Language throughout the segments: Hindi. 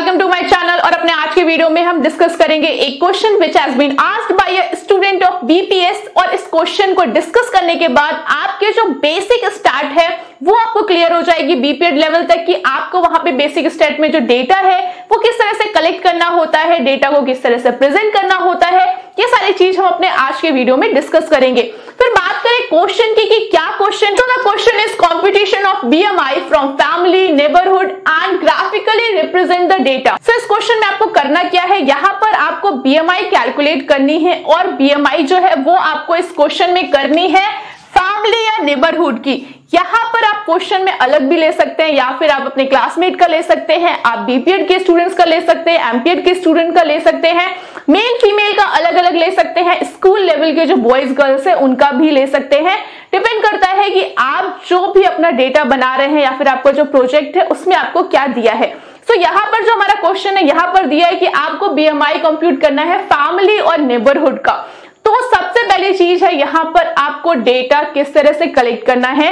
Welcome to my channel. और अपने आज के वीडियो में हम डिस्कस करेंगे एक question which has been asked by a student of BPS. और इस क्वेश्चन को डिस्कस करने के बाद आपके जो बेसिक स्टार्ट है वो आपको क्लियर हो जाएगी बीपीएड लेवल तक कि आपको वहां पे बेसिक स्टार्ट में जो डेटा है वो किस तरह से कलेक्ट करना होता है, डेटा को किस तरह से प्रेजेंट करना होता है, ये सारी चीज हम अपने आज के वीडियो में डिस्कस करेंगे। फिर बात करें क्वेश्चन की कि क्या क्वेश्चन, तो the question is computation of BMI from family, neighbourhood and graphically represent the data. So इस क्वेश्चन में आपको करना क्या है, यहाँ पर आपको बीएमआई कैलकुलेट करनी है और बीएमआई जो है वो आपको इस क्वेश्चन में करनी है फैमिली या नेबरहुड की। यहाँ पर आप क्वेश्चन में अलग भी ले सकते हैं या फिर आप अपने क्लासमेट का ले सकते हैं, आप बीपीएड के स्टूडेंट्स का ले सकते हैं, एमपीएड के स्टूडेंट का ले सकते हैं, मेल फीमेल का अलग अलग ले सकते हैं, स्कूल लेवल के जो बॉयज गर्ल्स है उनका भी ले सकते हैं। डिपेंड करता है कि आप जो भी अपना डेटा बना रहे हैं या फिर आपका जो प्रोजेक्ट है उसमें आपको क्या दिया है। तो यहाँ पर जो हमारा क्वेश्चन है यहाँ पर दिया है कि आपको बीएमआई कंप्यूट करना है फैमिली और नेबरहुड का। तो सबसे पहली चीज है यहाँ पर आपको डेटा किस तरह से कलेक्ट करना है।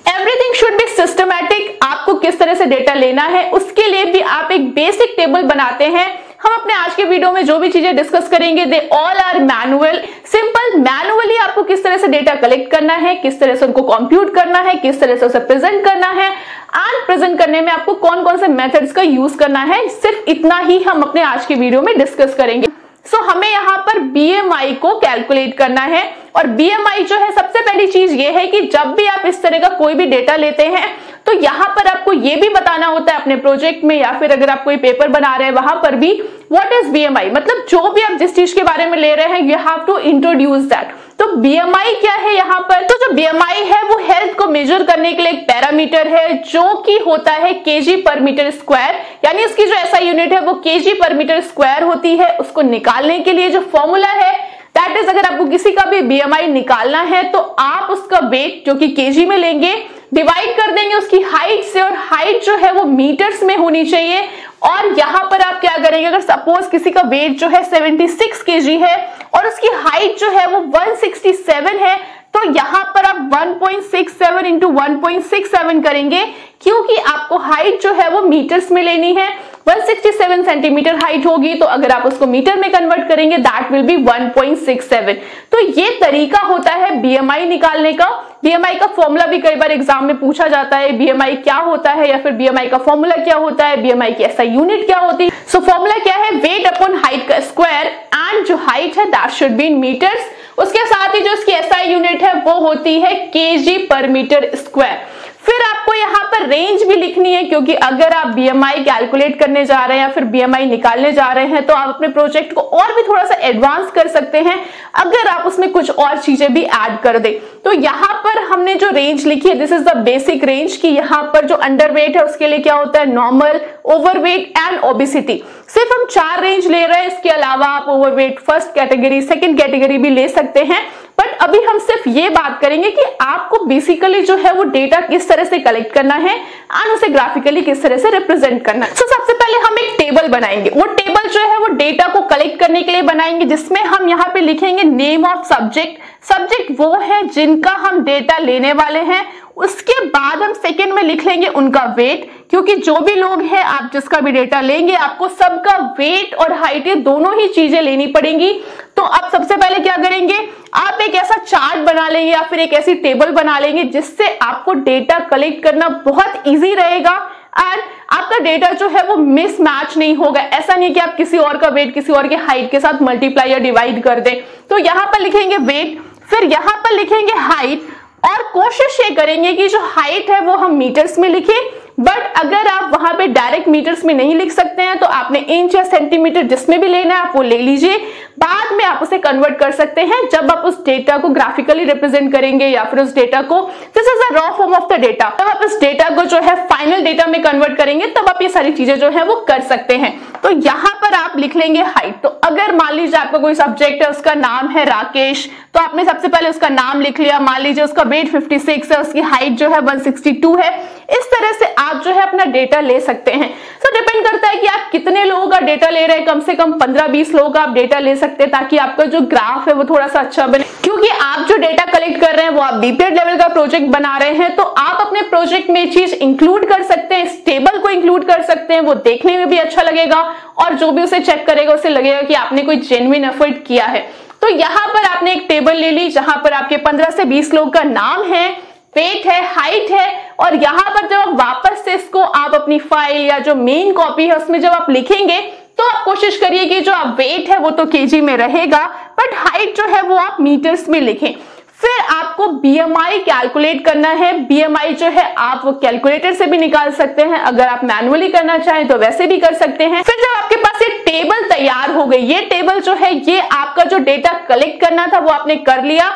Everything should be systematic. आपको किस तरह से डेटा लेना है उसके लिए भी आप एक बेसिक टेबल बनाते हैं। हम अपने आज के वीडियो में जो भी चीजें डिस्कस करेंगे they all are manual. Simple manually आपको किस तरह से डेटा कलेक्ट करना है, किस तरह से उनको कंप्यूट करना है, किस तरह से उसे प्रेजेंट करना है एंड प्रेजेंट करने में आपको कौन कौन से मेथड्स का यूज करना है, सिर्फ इतना ही हम अपने आज के वीडियो में डिस्कस करेंगे। सो हमें यहाँ पर बीएमआई को कैलकुलेट करना है और बीएमआई जो है सबसे पहली चीज ये है कि जब भी आप इस तरह का कोई भी डेटा लेते हैं तो यहाँ पर आपको ये भी बताना होता है अपने प्रोजेक्ट में या फिर अगर आप कोई पेपर बना रहे हैं वहां पर भी व्हाट इज बीएमआई, मतलब जो भी आप जिस चीज के बारे में ले रहे हैं you have to introduce that. तो बीएमआई क्या है यहाँ पर, तो जो बीएमआई है वो हेल्थ को मेजर करने के लिए एक पैरामीटर है जो कि होता है केजी पर मीटर स्क्वायर, यानी इसकी जो एसआई यूनिट है वो केजी पर मीटर स्क्वायर होती है। उसको निकालने के लिए जो फॉर्मूला है दैट इज, अगर आपको किसी का भी बीएमआई निकालना है तो आप उसका वेट जो कि केजी में लेंगे, डिवाइड कर देंगे उसकी हाइट से, और हाइट जो है वो मीटर्स में होनी चाहिए। और यहाँ पर आप क्या करेंगे, अगर सपोज किसी का वेट जो है 76 केजी है और उसकी हाइट जो है वो 167 है तो यहाँ पर आप 1.67 इंटू 1.67 करेंगे क्योंकि आपको हाइट जो है वो मीटर्स में लेनी है। 167 सेंटीमीटर हाइट होगी तो अगर आप उसको मीटर में कन्वर्ट करेंगे दैट विल बी 1.67। तो ये तरीका होता है बीएमआई निकालने का। बीएमआई का फॉर्मूला भी कई बार एग्जाम में पूछा जाता है, बीएमआई क्या होता है या फिर बीएमआई का फॉर्मूला क्या होता है, बीएमआई की एसआई यूनिट क्या होती है। सो फॉर्मूला क्या है, वेट अपॉन हाइट का स्क्वायर एंड जो हाइट है that should be in metres. उसके साथ ही जो इसकी एसआई यूनिट है वो होती है केजी पर मीटर स्क्वायर। फिर आपको यहाँ पर रेंज भी लिखनी है क्योंकि अगर आप बीएमआई कैलकुलेट करने जा रहे हैं या फिर बीएमआई निकालने जा रहे हैं तो आप अपने प्रोजेक्ट को और भी थोड़ा सा एडवांस कर सकते हैं अगर आप उसमें कुछ और चीजें भी ऐड कर दें। तो यहाँ पर हमने जो रेंज लिखी है this is the basic range की यहाँ पर जो अंडरवेट है उसके लिए क्या होता है, नॉर्मल, ओवरवेट एंड ओबेसिटी। सिर्फ हम 4 रेंज ले रहे हैं, इसके अलावा आप overweight first category, second category भी ले सकते हैं। बट अभी हम सिर्फ ये बात करेंगे कि आपको बेसिकली जो है वो डेटा किस तरह से कलेक्ट करना है एंड उसे ग्राफिकली किस तरह से रिप्रेजेंट करना है। सबसे पहले हम एक टेबल बनाएंगे। वो टेबल जो है वो डेटा को कलेक्ट करने के लिए बनाएंगे जिसमें हम यहाँ पे लिखेंगे नेम ऑफ सब्जेक्ट। सब्जेक्ट वो है जिनका हम डेटा लेने वाले हैं। उसके बाद हम सेकंड में लिख लेंगे उनका वेट, क्योंकि जो भी लोग हैं आप जिसका भी डेटा लेंगे आपको सबका वेट और हाइट ये दोनों ही चीजें लेनी पड़ेंगी। तो अब सबसे पहले क्या करेंगे, आप एक ऐसा चार्ट बना लेंगे या फिर एक ऐसी टेबल बना लेंगे जिससे आपको डेटा कलेक्ट करना बहुत इजी रहेगा एंड आपका डेटा जो है वो मिसमैच नहीं होगा। ऐसा नहीं कि आप किसी और का वेट किसी और के हाइट के साथ मल्टीप्लाई या डिवाइड कर दें। तो यहाँ पर लिखेंगे वेट, फिर यहाँ पर लिखेंगे हाइट और कोशिश ये करेंगे कि जो हाइट है वो हम मीटर्स में लिखें। बट अगर आप वहां पे डायरेक्ट मीटर्स में नहीं लिख सकते हैं तो आपने इंच या सेंटीमीटर जिसमें भी लेना है आप वो ले लीजिए, बाद में आप उसे कन्वर्ट कर सकते हैं जब आप उस डेटा को ग्राफिकली रिप्रेजेंट करेंगे या फिर उस डेटा को, this is the raw form of the data, तब आप इस डेटा को जो है फाइनल डेटा में कन्वर्ट करेंगे तब आप ये सारी चीजें जो है वो कर सकते हैं। तो यहाँ पर आप लिख लेंगे हाइट। तो अगर मान लीजिए आपका कोई सब्जेक्ट है उसका नाम है राकेश, तो आपने सबसे पहले उसका नाम लिख लिया। मान लीजिए उसका वेट 56 है, उसकी हाइट जो है 162 है। इस तरह से आप जो है अपना डेटा ले सकते हैं। सो डिपेंड करता है कि आप कितने लोगों का डेटा ले रहे हैं, कम से कम 15-20 लोगों का आप डेटा ले सकते हैं ताकि आपका जो ग्राफ है वो थोड़ा सा अच्छा बने। क्योंकि आप जो डेटा कलेक्ट कर रहे हैं वो आप बीपीएड लेवल का प्रोजेक्ट बना रहे हैं तो आप अपने प्रोजेक्ट में चीज इंक्लूड कर सकते हैं, इस टेबल को इंक्लूड कर सकते हैं सकते हैं, वो देखने में भी अच्छा लगेगा और जो भी उसे चेक करेगा उसे लगेगा कि आपने कोई जेन्युइन एफर्ट किया है। तो यहाँ पर आपने एक टेबल ले ली जहां पर आपके 15 से 20 लोग का नाम है, वेट है, हाइट है, और यहाँ पर जब आप वापस से इसको आप अपनी फाइल या जो मेन कॉपी है उसमें जब आप लिखेंगे तो आप कोशिश करिए कि जो आप वेट है वो तो केजी में रहेगा, बट हाइट जो है वो आप मीटर्स में लिखें। फिर आपको बीएमआई कैलकुलेट करना है। बीएमआई जो है आप वो कैलकुलेटर से भी निकाल सकते हैं, अगर आप मैनुअली करना चाहें तो वैसे भी कर सकते हैं। फिर जब आपके पास ये टेबल तैयार हो गई, ये टेबल जो है ये आपका जो डेटा कलेक्ट करना था वो आपने कर लिया।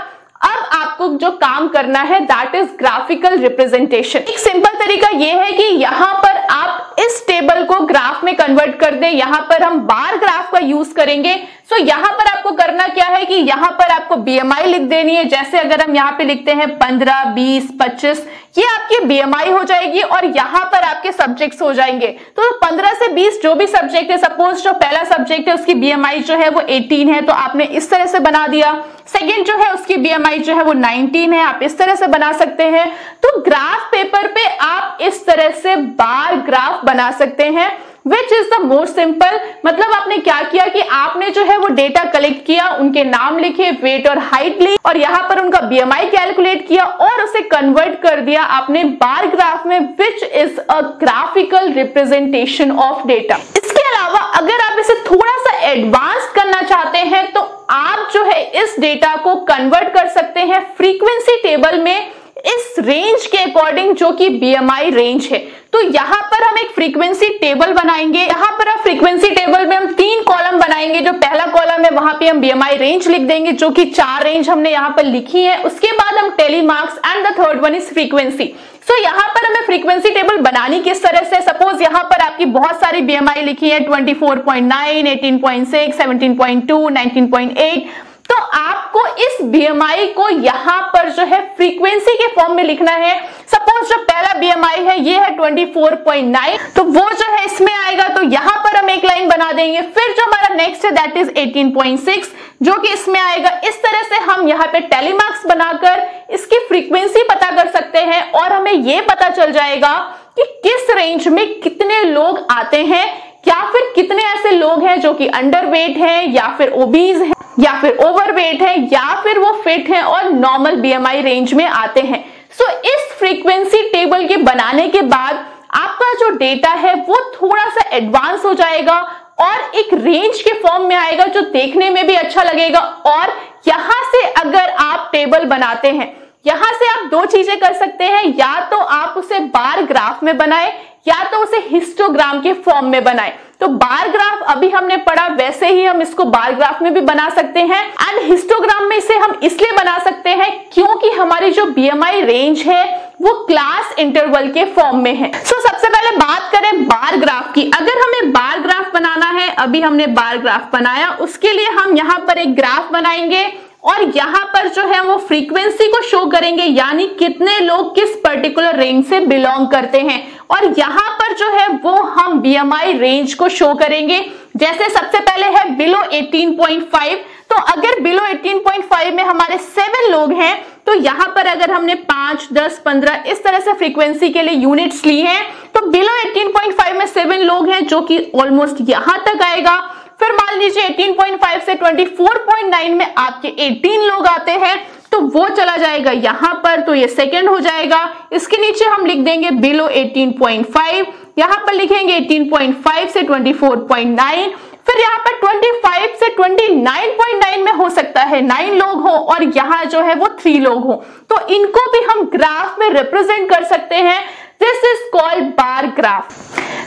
अब आपको जो काम करना है दैट इज ग्राफिकल रिप्रेजेंटेशन। एक सिंपल तरीका ये है कि यहाँ पर आप इस टेबल को ग्राफ में कन्वर्ट कर दें। यहाँ पर हम बार ग्राफ का यूज करेंगे। सो यहाँ पर आपको करना क्या है कि यहाँ पर आपको बीएमआई लिख देनी है। जैसे अगर हम यहाँ पे लिखते हैं 15, 20, 25, ये आपकी बीएमआई हो जाएगी और यहाँ पर आपके सब्जेक्ट्स हो जाएंगे। तो 15 से 20 जो भी सब्जेक्ट है, सपोज जो पहला सब्जेक्ट है उसकी बीएमआई जो है वो 18 है, तो आपने इस तरह से बना दिया। सेकेंड जो है उसकी बीएमआई जो है वो 19 है, आप इस तरह से बना सकते हैं। तो ग्राफ पेपर पे आप इस तरह से बार ग्राफ बना सकते हैं, which is the most simple. मतलब आपने क्या किया कि आपने जो है वो डेटा कलेक्ट किया, उनके नाम लिखे, वेट और हाइट ली, और यहाँ पर उनका बीएमआई कैलकुलेट किया और उसे कन्वर्ट कर दिया आपने बार ग्राफ में, which is a graphical representation of data. इसके अलावा अगर आप इसे थोड़ा सा एडवांस करना चाहते हैं तो आप जो है इस डेटा को कन्वर्ट कर सकते हैं फ्रीक्वेंसी टेबल में इस रेंज के अकॉर्डिंग जो कि बीएमआई रेंज है। तो यहाँ पर हम एक फ्रीक्वेंसी टेबल बनाएंगे। यहाँ पर आप फ्रीक्वेंसी टेबल में हम 3 कॉलम बनाएंगे। जो पहला कॉलम है वहां पे हम बीएमआई रेंज लिख देंगे, जो कि 4 रेंज हमने यहाँ पर लिखी है। उसके बाद हम tally marks and the third one is frequency. So यहाँ पर हमें फ्रीक्वेंसी टेबल बनानी किस तरह से, सपोज यहाँ पर आपकी बहुत सारी बीएमआई लिखी है 24.9, 18.6, 17.2, 19.8, तो आपको इस बीएमआई को यहाँ पर जो है फ्रीक्वेंसी के फॉर्म में लिखना है। सपोज जो पहला बीएमआई है ये है 24.9, तो वो जो है इसमें आएगा, तो यहाँ पर हम एक लाइन बना देंगे। फिर जो हमारा नेक्स्ट है दैट इज 18.6 जो कि इसमें आएगा। इस तरह से हम यहाँ पे टेली मार्क्स बनाकर इसकी फ्रीक्वेंसी पता कर सकते हैं और हमें ये पता चल जाएगा कि किस रेंज में कितने लोग आते हैं, या फिर कितने ऐसे लोग हैं जो कि अंडरवेट हैं, या फिर ओबीज हैं, या फिर ओवरवेट है, या फिर वो फिट है और नॉर्मल बीएमआई रेंज में आते हैं। सो इस फ्रीक्वेंसी टेबल के बनाने के बाद आपका जो डेटा है वो थोड़ा सा एडवांस हो जाएगा और एक रेंज के फॉर्म में आएगा जो देखने में भी अच्छा लगेगा। और यहां से अगर आप टेबल बनाते हैं, यहां से आप 2 चीजें कर सकते हैं, या तो आप उसे बार ग्राफ में बनाएं या तो उसे हिस्टोग्राम के फॉर्म में बनाएं। तो बार ग्राफ अभी हमने पढ़ा, वैसे ही हम इसको बार ग्राफ में भी बना सकते हैं। एंड हिस्टोग्राम में इसे हम इसलिए बना सकते हैं क्योंकि हमारी जो बीएमआई रेंज है वो क्लास इंटरवल के फॉर्म में है। सो सबसे पहले बात करें बार ग्राफ की। अगर हमें बार ग्राफ बनाना है, अभी हमने बार ग्राफ बनाया, उसके लिए हम यहाँ पर एक ग्राफ बनाएंगे और यहाँ पर जो है वो फ्रीक्वेंसी को शो करेंगे, यानी कितने लोग किस पर्टिकुलर रेंज से बिलोंग करते हैं। और यहाँ पर जो है वो हम बीएमआई रेंज को शो करेंगे। जैसे सबसे पहले है बिलो 18.5, तो अगर बिलो 18.5 में हमारे 7 लोग हैं तो यहाँ पर अगर हमने 5, 10, 15 इस तरह से फ्रीक्वेंसी के लिए यूनिट्स ली हैं, तो बिलो 18.5 में 7 लोग हैं जो कि ऑलमोस्ट यहाँ तक आएगा। फिर मान लीजिए 18.5 से 24.9 में आपके 18 लोग आते हैं, तो वो चला जाएगा यहाँ पर, तो ये सेकंड हो जाएगा। इसके नीचे हम लिख देंगे बिलो 18.5, यहाँ पर लिखेंगे 18.5 से 24.9, फिर यहाँ पर 25 से 29.9 में हो सकता है 9 लोग हो और यहाँ जो है वो 3 लोग हो, तो इनको भी हम ग्राफ में रिप्रेजेंट कर सकते हैं। This is called bar graph.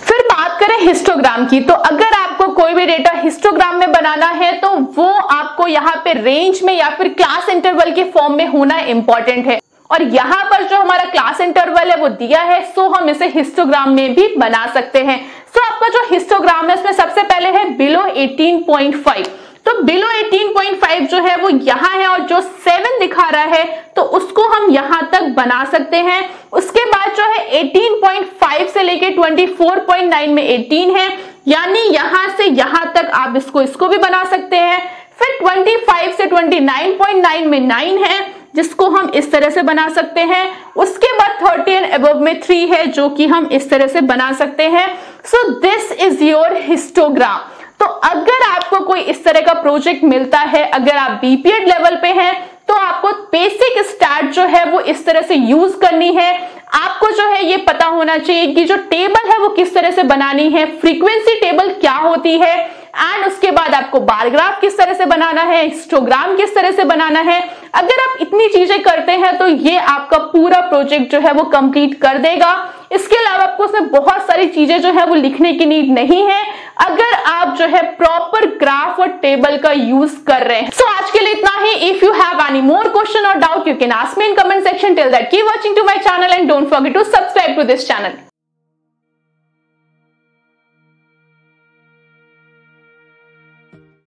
फिर बात करें हिस्टोग्राम की, तो अगर आपको कोई भी डेटा हिस्टोग्राम में बनाना है तो वो आपको यहाँ पे रेंज में या फिर क्लास इंटरवल के फॉर्म में होना इंपॉर्टेंट है। और यहाँ पर जो हमारा क्लास इंटरवल है वो दिया है, सो हम इसे हिस्टोग्राम में भी बना सकते हैं। सो आपका जो हिस्टोग्राम है उसमें सबसे पहले है बिलो 18.5, तो बिलो 18.5 जो है वो यहाँ है और जो 7 दिखा रहा है तो उसको हम यहाँ तक बना सकते हैं। उसके बाद जो है 18.5 से लेके 24.9 में 18 है, यानी यहाँ से यहाँ तक आप इसको भी बना सकते हैं। फिर 25 से 29.9 में 9 है, जिसको हम इस तरह से बना सकते हैं। उसके बाद 30 एंड अबव में 3 है जो कि हम इस तरह से बना सकते हैं। So this is your histogram. तो अगर आपको कोई इस तरह का प्रोजेक्ट मिलता है, अगर आप बीपीएड लेवल पे हैं, तो आपको बेसिक स्टार्ट जो है वो इस तरह से यूज करनी है। आपको जो है ये पता होना चाहिए कि जो टेबल है वो किस तरह से बनानी है, फ्रीक्वेंसी टेबल क्या होती है, एंड उसके बाद आपको बार ग्राफ किस तरह से बनाना है, हिस्टोग्राम किस तरह से बनाना है। अगर आप इतनी चीजें करते हैं तो ये आपका पूरा प्रोजेक्ट जो है वो कंप्लीट कर देगा। इसके अलावा आपको उसमें बहुत सारी चीजें जो है वो लिखने की नीड नहीं है, अगर आप जो है प्रॉपर ग्राफ और टेबल का यूज कर रहे हैं। सो आज के लिए इतना ही। If you have any more question और doubt, you can ask me in comment section. Till that keep watching to my channel and don't forget to subscribe to this channel.